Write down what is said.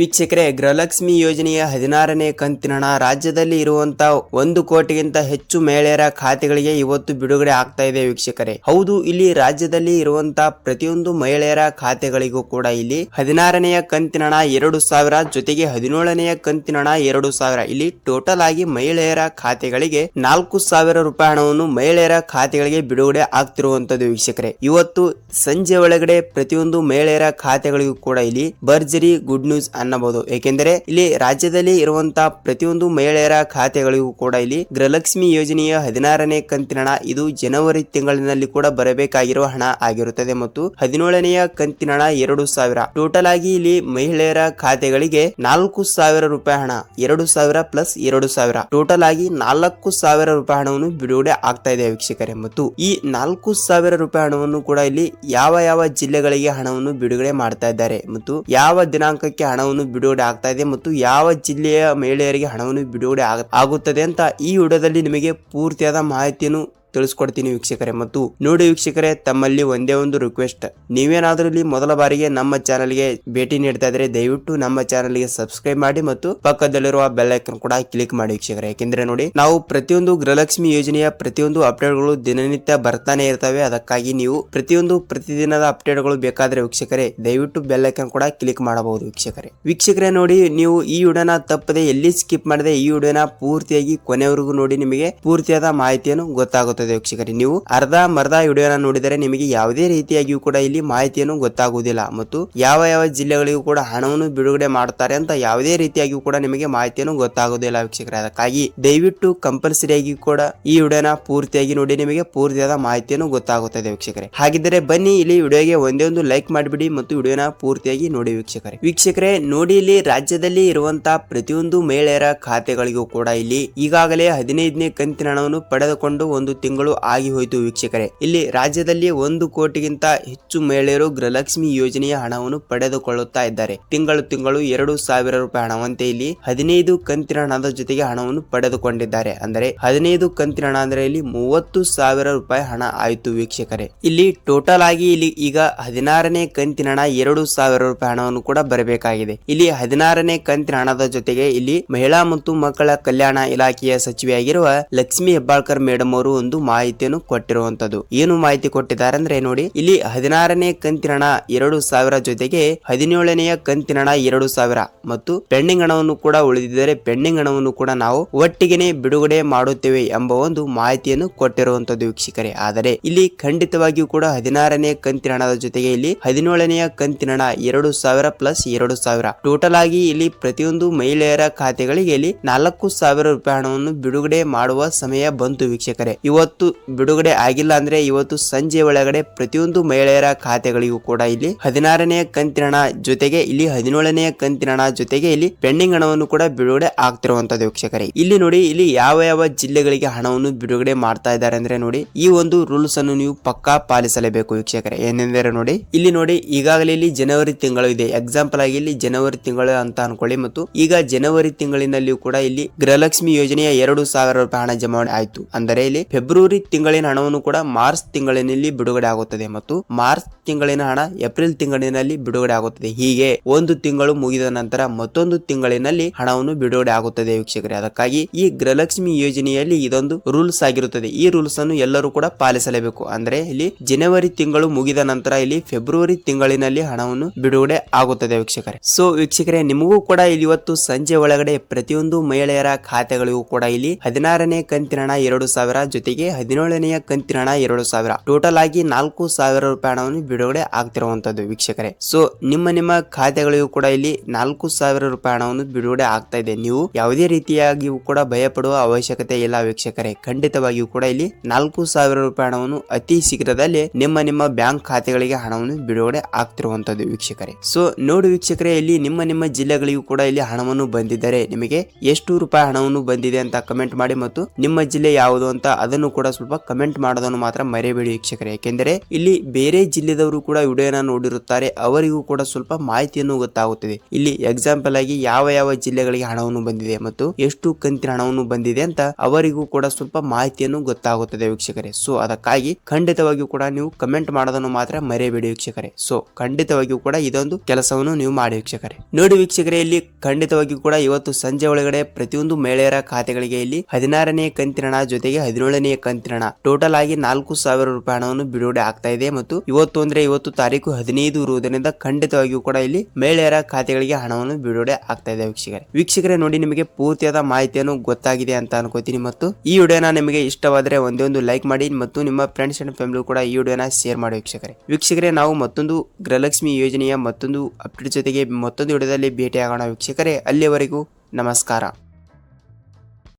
ವೀಕ್ಷಕರೇ, ಗೃಹಲಕ್ಷ್ಮಿ ಯೋಜನೆಯ 16ನೇ ಕಂತಿನ ಹಣ ರಾಜ್ಯದಲ್ಲಿ ಇರುವಂತಹ 1 ಕೋಟಿಗಿಂತ ಹೆಚ್ಚು ಮಹಿಳೆಯರ ಖಾತೆಗಳಿಗೆ ಇವತ್ತು ಬಿಡುಗಡೆ ಆಗ್ತಾ ಇದೆ ವೀಕ್ಷಕರೇ. ಹೌದು, ಇಲ್ಲಿ ರಾಜ್ಯದಲ್ಲಿ ಇರುವಂತಹ ಪ್ರತಿಯೊಂದು ಮಹಿಳೆಯರ ಖಾತೆಗಳಿಗೂ ಕೂಡ ಇಲ್ಲಿ 16ನೆಯ ಕಂತಿನ ಹಣ 2,000 ಜೊತೆಗೆ 17ನೆಯ ಕಂತಿನ ಹಣ 2,000 ಇಲ್ಲಿ ಟೋಟಲ್ ಆಗಿ ಮಹಿಳೆಯರ ಖಾತೆಗಳಿಗೆ 4,000 ರೂಪಾಯಿ ಹಣವನ್ನು ಮಹಿಳೆಯರ ಖಾತೆಗಳಿಗೆ ಬಿಡುಗಡೆ ಆಗ್ತಿರುವಂತದ್ದು ವೀಕ್ಷಕರೇ. ಇವತ್ತು ಸಂಜೆ ಒಳಗಡೆ ಪ್ರತಿಯೊಂದು ಮಹಿಳೆಯರ ಖಾತೆಗಳಿಗೂ ಕೂಡ ಇಲ್ಲಿ ಭರ್ಜರಿ ಗುಡ್ ನ್ಯೂಸ್ ಅನ್ನಬಹುದು. ಏಕೆಂದರೆ ಇಲ್ಲಿ ರಾಜ್ಯದಲ್ಲಿ ಇರುವಂತಹ ಪ್ರತಿಯೊಂದು ಮಹಿಳೆಯರ ಖಾತೆಗಳಿಗೂ ಕೂಡ ಇಲ್ಲಿ ಗೃಹಲಕ್ಷ್ಮಿ ಯೋಜನೆಯ 16ನೇ ಕಂತಿನ ಹಣ ಇದು ಜನವರಿ ತಿಂಗಳಿನಲ್ಲಿ ಕೂಡ ಬರಬೇಕಾಗಿರುವ ಹಣ ಆಗಿರುತ್ತದೆ ಮತ್ತು 17ನೆಯ ಕಂತಿನ ಹಣ 2,000 ಟೋಟಲ್ ಆಗಿ ಇಲ್ಲಿ ಮಹಿಳೆಯರ ಖಾತೆಗಳಿಗೆ 4,000 ರೂಪಾಯಿ ಹಣ 2,000 ಪ್ಲಸ್ 2,000 ಟೋಟಲ್ ಆಗಿ 4,000 ರೂಪಾಯಿ ಹಣವನ್ನು ಬಿಡುಗಡೆ ಆಗ್ತಾ ಇದೆ ವೀಕ್ಷಕರೇ. ಮತ್ತು ಈ 4,000 ರೂಪಾಯಿ ಹಣವನ್ನು ಕೂಡ ಇಲ್ಲಿ ಯಾವ ಜಿಲ್ಲೆಗಳಿಗೆ ಹಣವನ್ನು ಬಿಡುಗಡೆ ಮಾಡ್ತಾ ಇದ್ದಾರೆ ಮತ್ತು ಯಾವ ದಿನಾಂಕಕ್ಕೆ ಹಣವನ್ನು ಬಿಡುಗಡೆ ಆಗ್ತಾ ಇದೆ ಮತ್ತು ಯಾವ ಜಿಲ್ಲೆಯ ಮಹಿಳೆಯರಿಗೆ ಹಣವನ್ನು ಬಿಡುಗಡೆ ಆಗುತ್ತದೆ ಅಂತ ಈ ವಿಡಿಯೋದಲ್ಲಿ ನಿಮಗೆ ಪೂರ್ತಿಯಾದ ಮಾಹಿತಿಯನ್ನು ತಿಳಿಸ್ಕೊಡ್ತೀನಿ ವೀಕ್ಷಕರೇ. ಮತ್ತು ನೋಡಿ ವೀಕ್ಷಕರೇ, ತಮ್ಮಲ್ಲಿ ಒಂದೇ ಒಂದು ರಿಕ್ವೆಸ್ಟ್, ನೀವೇನಾದ್ರೂ ಇಲ್ಲಿ ಮೊದಲ ಬಾರಿಗೆ ನಮ್ಮ ಚಾನಲ್ಗೆ ಭೇಟಿ ನೀಡ್ತಾ ಇದ್ರೆ ದಯವಿಟ್ಟು ನಮ್ಮ ಚಾನಲ್ಗೆ ಸಬ್ಸ್ಕ್ರೈಬ್ ಮಾಡಿ ಮತ್ತು ಪಕ್ಕದಲ್ಲಿರುವ ಬೆಲ್ ಐಕನ್ ಕೂಡ ಕ್ಲಿಕ್ ಮಾಡಿ ವೀಕ್ಷಕರೇ. ಯಾಕೆಂದ್ರೆ ನೋಡಿ, ನಾವು ಪ್ರತಿಯೊಂದು ಗೃಹಲಕ್ಷ್ಮಿ ಯೋಜನೆಯ ಪ್ರತಿಯೊಂದು ಅಪ್ಡೇಟ್ಗಳು ದಿನನಿತ್ಯ ಬರ್ತಾನೆ ಇರ್ತವೆ. ಅದಕ್ಕಾಗಿ ನೀವು ಪ್ರತಿದಿನದ ಅಪ್ಡೇಟ್ಗಳು ಬೇಕಾದ್ರೆ ವೀಕ್ಷಕರೇ ದಯವಿಟ್ಟು ಬೆಲ್ ಐಕನ್ ಕೂಡ ಕ್ಲಿಕ್ ಮಾಡಬಹುದು ವೀಕ್ಷಕರೇ. ನೋಡಿ, ನೀವು ಈ ವಿಡಿಯೋನ ತಪ್ಪದೆ ಎಲ್ಲಿ ಸ್ಕಿಪ್ ಮಾಡದೆ ಈ ವಿಡಿಯೋನ ಪೂರ್ತಿಯಾಗಿ ಕೊನೆವರೆಗೂ ನೋಡಿ, ನಿಮಗೆ ಪೂರ್ತಿಯಾದ ಮಾಹಿತಿಯನ್ನು ಗೊತ್ತಾಗುತ್ತದೆ ವೀಕ್ಷಕರೇ. ನೀವು ಅರ್ಧ ವಿಡಿಯೋನ ನೋಡಿದರೆ ನಿಮಗೆ ಯಾವುದೇ ರೀತಿಯಾಗಿಯೂ ಕೂಡ ಇಲ್ಲಿ ಮಾಹಿತಿಯನ್ನು ಗೊತ್ತಾಗುವುದಿಲ್ಲ ಮತ್ತು ಯಾವ ಜಿಲ್ಲೆಗಳಿಗೂ ಕೂಡ ಹಣವನ್ನು ಬಿಡುಗಡೆ ಮಾಡುತ್ತಾರೆ ಅಂತ ಯಾವುದೇ ರೀತಿಯಾಗಿಯೂ ಕೂಡ ನಿಮಗೆ ಮಾಹಿತಿಯನ್ನು ಗೊತ್ತಾಗುವುದಿಲ್ಲ ವೀಕ್ಷಕರೇ. ಅದಕ್ಕಾಗಿ ದಯವಿಟ್ಟು ಕಂಪಲ್ಸರಿಯಾಗಿ ಕೂಡ ಈ ವಿಡಿಯೋನ ಪೂರ್ತಿಯಾಗಿ ನೋಡಿ, ನಿಮಗೆ ಪೂರ್ತಿಯಾದ ಮಾಹಿತಿಯನ್ನು ಗೊತ್ತಾಗುತ್ತದೆ ವೀಕ್ಷಕರೇ. ಹಾಗಿದ್ದರೆ ಬನ್ನಿ, ಇಲ್ಲಿ ವಿಡಿಯೋಗೆ ಒಂದೇ ಒಂದು ಲೈಕ್ ಮಾಡಿಬಿಡಿ ಮತ್ತು ವಿಡಿಯೋನ ಪೂರ್ತಿಯಾಗಿ ನೋಡಿ ವೀಕ್ಷಕರೇ. ನೋಡಿ, ಇಲ್ಲಿ ರಾಜ್ಯದಲ್ಲಿ ಇರುವಂತಹ ಪ್ರತಿಯೊಂದು ಮಹಿಳೆಯರ ಖಾತೆಗಳಿಗೂ ಕೂಡ ಇಲ್ಲಿ ಈಗಾಗಲೇ 15ನೇ ಕಂತಿನ ಹಣವನ್ನು ಪಡೆದುಕೊಂಡು ಒಂದು ತಿಂಗಳು ಆಗಿ ಹೋಯಿತು ವೀಕ್ಷಕರೇ. ಇಲ್ಲಿ ರಾಜ್ಯದಲ್ಲಿ 1 ಕೋಟಿಗಿಂತ ಹೆಚ್ಚು ಮಹಿಳೆಯರು ಗೃಹಲಕ್ಷ್ಮಿ ಯೋಜನೆಯ ಹಣವನ್ನು ಪಡೆದುಕೊಳ್ಳುತ್ತಾ ಇದ್ದಾರೆ. ತಿಂಗಳು 2,000 ರೂಪಾಯಿ ಹಣವಂತೆ ಇಲ್ಲಿ 15 ಕಂತಿನ ಹಣದ ಜೊತೆಗೆ ಹಣವನ್ನು ಪಡೆದುಕೊಂಡಿದ್ದಾರೆ. ಅಂದರೆ 15 ಕಂತಿನ ಹಣ ಅಂದ್ರೆ ಇಲ್ಲಿ 30,000 ರೂಪಾಯಿ ಹಣ ಆಯಿತು ವೀಕ್ಷಕರೇ. ಇಲ್ಲಿ ಟೋಟಲ್ ಆಗಿ ಇಲ್ಲಿ ಈಗ 16ನೇ ಕಂತಿನ ಹಣ 2,000 ರೂಪಾಯಿ ಹಣವನ್ನು ಕೂಡ ಬರಬೇಕಾಗಿದೆ. ಇಲ್ಲಿ 16ನೇ ಕಂತಿನ ಹಣದ ಜೊತೆಗೆ ಇಲ್ಲಿ ಮಹಿಳಾ ಮತ್ತು ಮಕ್ಕಳ ಕಲ್ಯಾಣ ಇಲಾಖೆಯ ಸಚಿವೆಯಾಗಿರುವ ಲಕ್ಷ್ಮಿ ಹೆಬ್ಬಾಳ್ಕರ್ ಮೇಡಮ್ ಅವರು ಒಂದು ಮಾಹಿತಿಯನ್ನು ಕೊಟ್ಟಿರುವಂತದ್ದು. ಏನು ಮಾಹಿತಿ ಕೊಟ್ಟಿದ್ದಾರೆ ಅಂದ್ರೆ ನೋಡಿ, ಇಲ್ಲಿ 16ನೇ ಕಂತಿನ ಹಣ 2,000 ಜೊತೆಗೆ 17ನೆಯ ಕಂತಿನ ಹಣ 2,000 ಮತ್ತು ಪೆಂಡಿಂಗ್ ಹಣವನ್ನು ಕೂಡ ಉಳಿದಿದ್ದರೆ ಪೆಂಡಿಂಗ್ ಹಣವನ್ನು ಕೂಡ ನಾವು ಒಟ್ಟಿಗೆ ಬಿಡುಗಡೆ ಮಾಡುತ್ತೇವೆ ಎಂಬ ಒಂದು ಮಾಹಿತಿಯನ್ನು ಕೊಟ್ಟಿರುವಂತದ್ದು ವೀಕ್ಷಕರೇ. ಆದರೆ ಇಲ್ಲಿ ಖಂಡಿತವಾಗಿಯೂ ಕೂಡ 16ನೇ ಕಂತಿನ ಹಣದ ಜೊತೆಗೆ ಇಲ್ಲಿ 17ನೆಯ ಕಂತಿನ ಹಣ 2,000 ಪ್ಲಸ್ 2,000 ಟೋಟಲ್ ಆಗಿ ಇಲ್ಲಿ ಪ್ರತಿಯೊಂದು ಮಹಿಳೆಯರ ಖಾತೆಗಳಿಗೆ ಇಲ್ಲಿ 4,000 ರೂಪಾಯಿ ಹಣವನ್ನು ಬಿಡುಗಡೆ ಮಾಡುವ ಸಮಯ ಬಂತು ವೀಕ್ಷಕರೇ. ಇವತ್ತು ಬಿಡುಗಡೆ ಆಗಿಲ್ಲ ಅಂದ್ರೆ ಇವತ್ತು ಸಂಜೆ ಒಳಗಡೆ ಪ್ರತಿಯೊಂದು ಮಹಿಳೆಯರ ಖಾತೆಗಳಿಗೂ ಕೂಡ ಇಲ್ಲಿ 16ನೆಯ ಕಂತಿನ ಹಣ ಜೊತೆಗೆ ಇಲ್ಲಿ 17ನೆಯ ಕಂತಿನ ಹಣ ಜೊತೆಗೆ ಇಲ್ಲಿ ಪೆಂಡಿಂಗ್ ಹಣವನ್ನು ಕೂಡ ಬಿಡುಗಡೆ ಆಗ್ತಿರುವಂತದ್ದು ವೀಕ್ಷಕರೇ. ಇಲ್ಲಿ ನೋಡಿ, ಇಲ್ಲಿ ಯಾವ ಜಿಲ್ಲೆಗಳಿಗೆ ಹಣವನ್ನು ಬಿಡುಗಡೆ ಮಾಡ್ತಾ ಇದ್ದಾರೆ ಅಂದ್ರೆ ನೋಡಿ, ಈ ಒಂದು ರೂಲ್ಸ್ ಅನ್ನು ನೀವು ಪಕ್ಕಾ ಪಾಲಿಸಲೇಬೇಕು ವೀಕ್ಷಕರೇ. ಏನೆಂದರೆ ನೋಡಿ, ಇಲ್ಲಿ ನೋಡಿ ಈಗಾಗಲೇ ಇಲ್ಲಿ ಜನವರಿ ತಿಂಗಳು ಇದೆ, ಎಕ್ಸಾಂಪಲ್ ಆಗಿ ಇಲ್ಲಿ ಜನವರಿ ತಿಂಗಳು ಅಂತ ಅನ್ಕೊಳ್ಳಿ. ಮತ್ತು ಈಗ ಜನವರಿ ತಿಂಗಳಿನಲ್ಲಿಯೂ ಕೂಡ ಇಲ್ಲಿ ಗೃಹಲಕ್ಷ್ಮಿ ಯೋಜನೆಯ 2,000 ರೂಪಾಯಿ ಹಣ ಜಮಾವಣೆ ಆಯ್ತು. ಅಂದರೆ ಇಲ್ಲಿ ಫೆಬ್ರವರಿ ತಿಂಗಳಿನ ಹಣವನ್ನು ಕೂಡ ಮಾರ್ಚ್ ತಿಂಗಳಿನಲ್ಲಿ ಬಿಡುಗಡೆ ಆಗುತ್ತದೆ ಮತ್ತು ಮಾರ್ಚ್ ತಿಂಗಳಿನ ಹಣ ಏಪ್ರಿಲ್ ತಿಂಗಳಿನಲ್ಲಿ ಬಿಡುಗಡೆ ಆಗುತ್ತದೆ. ಹೀಗೆ ಒಂದು ತಿಂಗಳು ಮುಗಿದ ನಂತರ ಮತ್ತೊಂದು ತಿಂಗಳಿನಲ್ಲಿ ಹಣವನ್ನು ಬಿಡುಗಡೆ ಆಗುತ್ತದೆ ವೀಕ್ಷಕರೇ. ಅದಕ್ಕಾಗಿ ಈ ಗೃಹಲಕ್ಷ್ಮಿ ಯೋಜನೆಯಲ್ಲಿ ಇದೊಂದು ರೂಲ್ಸ್ ಆಗಿರುತ್ತದೆ. ಈ ರೂಲ್ಸ್ ಅನ್ನು ಎಲ್ಲರೂ ಕೂಡ ಪಾಲಿಸಲೇಬೇಕು. ಅಂದ್ರೆ ಇಲ್ಲಿ ಜನವರಿ ತಿಂಗಳು ಮುಗಿದ ನಂತರ ಇಲ್ಲಿ ಫೆಬ್ರವರಿ ತಿಂಗಳಿನಲ್ಲಿ ಹಣವನ್ನು ಬಿಡುಗಡೆ ಆಗುತ್ತದೆ ವೀಕ್ಷಕರೇ. ಸೊ ವೀಕ್ಷಕರೇ, ನಿಮಗೂ ಕೂಡ ಇಲ್ಲಿ ಇವತ್ತು ಸಂಜೆ ಒಳಗಡೆ ಪ್ರತಿಯೊಂದು ಮಹಿಳೆಯರ ಖಾತೆಗಳಿಗೂ ಕೂಡ ಇಲ್ಲಿ 16ನೇ ಕಂತಿನ ಹಣ 2,000 ಜೊತೆಗೆ 17ನೆಯ ಕಂತಿನ ಹಣ 2,000 ಟೋಟಲ್ ಆಗಿ 4,000 ರೂಪಾಯಿ ಹಣವನ್ನು ಬಿಡುಗಡೆ ಆಗ್ತಿರುವಂತದ್ದು ವೀಕ್ಷಕರೇ. ಸೊ ನಿಮ್ಮ ಖಾತೆಗಳಿಗೂ ಕೂಡ ಇಲ್ಲಿ 4,000 ರೂಪಾಯಿ ಹಣವನ್ನು ಬಿಡುಗಡೆ ಆಗ್ತಾ ಇದೆ. ನೀವು ಯಾವುದೇ ರೀತಿಯಾಗಿಯೂ ಕೂಡ ಭಯ ಪಡುವ ಅವಶ್ಯಕತೆ ಇಲ್ಲ ವೀಕ್ಷಕರೇ. ಖಂಡಿತವಾಗಿಯೂ ಕೂಡ ಇಲ್ಲಿ 4,000 ರೂಪಾಯಿ ಹಣವನ್ನು ಅತಿ ಶೀಘ್ರದಲ್ಲಿ ನಿಮ್ಮ ಬ್ಯಾಂಕ್ ಖಾತೆಗಳಿಗೆ ಹಣವನ್ನು ಬಿಡುಗಡೆ ಆಗ್ತಿರುವಂತದ್ದು ವೀಕ್ಷಕರೇ. ಸೊ ನೋಡಿ ವೀಕ್ಷಕರೇ, ಇಲ್ಲಿ ನಿಮ್ಮ ಜಿಲ್ಲೆಗಳಿಗೂ ಕೂಡ ಇಲ್ಲಿ ಹಣವನ್ನು ಬಂದಿದ್ದರೆ ನಿಮಗೆ ಎಷ್ಟು ರೂಪಾಯಿ ಹಣವನ್ನು ಬಂದಿದೆ ಅಂತ ಕಮೆಂಟ್ ಮಾಡಿ ಮತ್ತು ನಿಮ್ಮ ಜಿಲ್ಲೆ ಯಾವುದು ಅಂತ ಅದನ್ನು ಕೂಡ ಸ್ವಲ್ಪ ಕಮೆಂಟ್ ಮಾಡೋದನ್ನು ಮಾತ್ರ ಮರೆಯಬೇಡಿ ವೀಕ್ಷಕರೇ. ಯಾಕೆಂದರೆ ಇಲ್ಲಿ ಬೇರೆ ಜಿಲ್ಲೆದವರು ಕೂಡ ವಿಡಿಯೋನ ನೋಡಿರುತ್ತಾರೆ, ಅವರಿಗೂ ಕೂಡ ಸ್ವಲ್ಪ ಮಾಹಿತಿಯನ್ನು ಗೊತ್ತಾಗುತ್ತದೆ. ಇಲ್ಲಿ ಎಕ್ಸಾಂಪಲ್ ಆಗಿ ಯಾವ ಯಾವ ಜಿಲ್ಲೆಗಳಿಗೆ ಹಣವನ್ನು ಬಂದಿದೆ ಮತ್ತು ಎಷ್ಟು ಕಂತಿನ ಹಣವನ್ನು ಬಂದಿದೆ ಅಂತ ಅವರಿಗೂ ಕೂಡ ಸ್ವಲ್ಪ ಮಾಹಿತಿಯನ್ನು ಗೊತ್ತಾಗುತ್ತದೆ ವೀಕ್ಷಕರೇ. ಸೊ ಅದಕ್ಕಾಗಿ ಖಂಡಿತವಾಗಿಯೂ ಕೂಡ ನೀವು ಕಮೆಂಟ್ ಮಾಡೋದನ್ನು ಮಾತ್ರ ಮರೆಯಬೇಡಿ ವೀಕ್ಷಕರೇ. ಸೊ ಖಂಡಿತವಾಗಿಯೂ ಕೂಡ ಇದೊಂದು ಕೆಲಸವನ್ನು ನೀವು ಮಾಡಿ ವೀಕ್ಷಕರೇ. ನೋಡಿ ವೀಕ್ಷಕರೇ, ಇಲ್ಲಿ ಖಂಡಿತವಾಗಿಯೂ ಕೂಡ ಇವತ್ತು ಸಂಜೆ ಒಳಗಡೆ ಪ್ರತಿಯೊಂದು ಮಹಿಳೆಯರ ಖಾತೆಗಳಿಗೆ ಇಲ್ಲಿ 16ನೇ ಕಂತಿನ ಹಣ ಜೊತೆಗೆ 17ನೇ ಕಂತಿನ ಹಣ ಟೋಟಲ್ ಆಗಿ 4,000 ರೂಪಾಯಿ ಹಣವನ್ನು ಬಿಡುಗಡೆ ಆಗ್ತಾ ಇದೆ. ಮತ್ತು ಇವತ್ತು ತಾರೀಕು 15 ಇರುವುದರಿಂದ ಖಂಡಿತವಾಗಿಯೂ ಕೂಡ ಇಲ್ಲಿ ಮಹಿಳೆಯರ ಖಾತೆಗಳಿಗೆ ಹಣವನ್ನು ಬಿಡುಗಡೆ ಆಗ್ತಾ ಇದೆ ವೀಕ್ಷಕರೇ. ನೋಡಿ, ನಿಮಗೆ ಪೂರ್ತಿಯಾದ ಮಾಹಿತಿಯನ್ನು ಗೊತ್ತಾಗಿದೆ ಅಂತ ಅನ್ಕೋತೀನಿ. ಮತ್ತು ಈ ವಿಡಿಯೋನ ನಿಮಗೆ ಇಷ್ಟವಾದರೆ ಒಂದೇ ಒಂದು ಲೈಕ್ ಮಾಡಿ ಮತ್ತು ನಿಮ್ಮ ಫ್ರೆಂಡ್ಸ್ ಅಂಡ್ ಫ್ಯಾಮಿಲಿ ಕೂಡ ಈ ವಿಡಿಯೋನ ಶೇರ್ ಮಾಡಿ ವೀಕ್ಷಕರೇ. ನಾವು ಮತ್ತೊಂದು ಗೃಹಲಕ್ಷ್ಮಿ ಯೋಜನೆಯ ಮತ್ತೊಂದು ಅಪ್ಡೇಟ್ ಜೊತೆಗೆ ಮತ್ತೊಂದು ವಿಡಿಯೋದಲ್ಲಿ ಭೇಟಿಯಾಗೋಣ ವೀಕ್ಷಕರೇ. ಅಲ್ಲಿಯವರೆಗೂ ನಮಸ್ಕಾರ.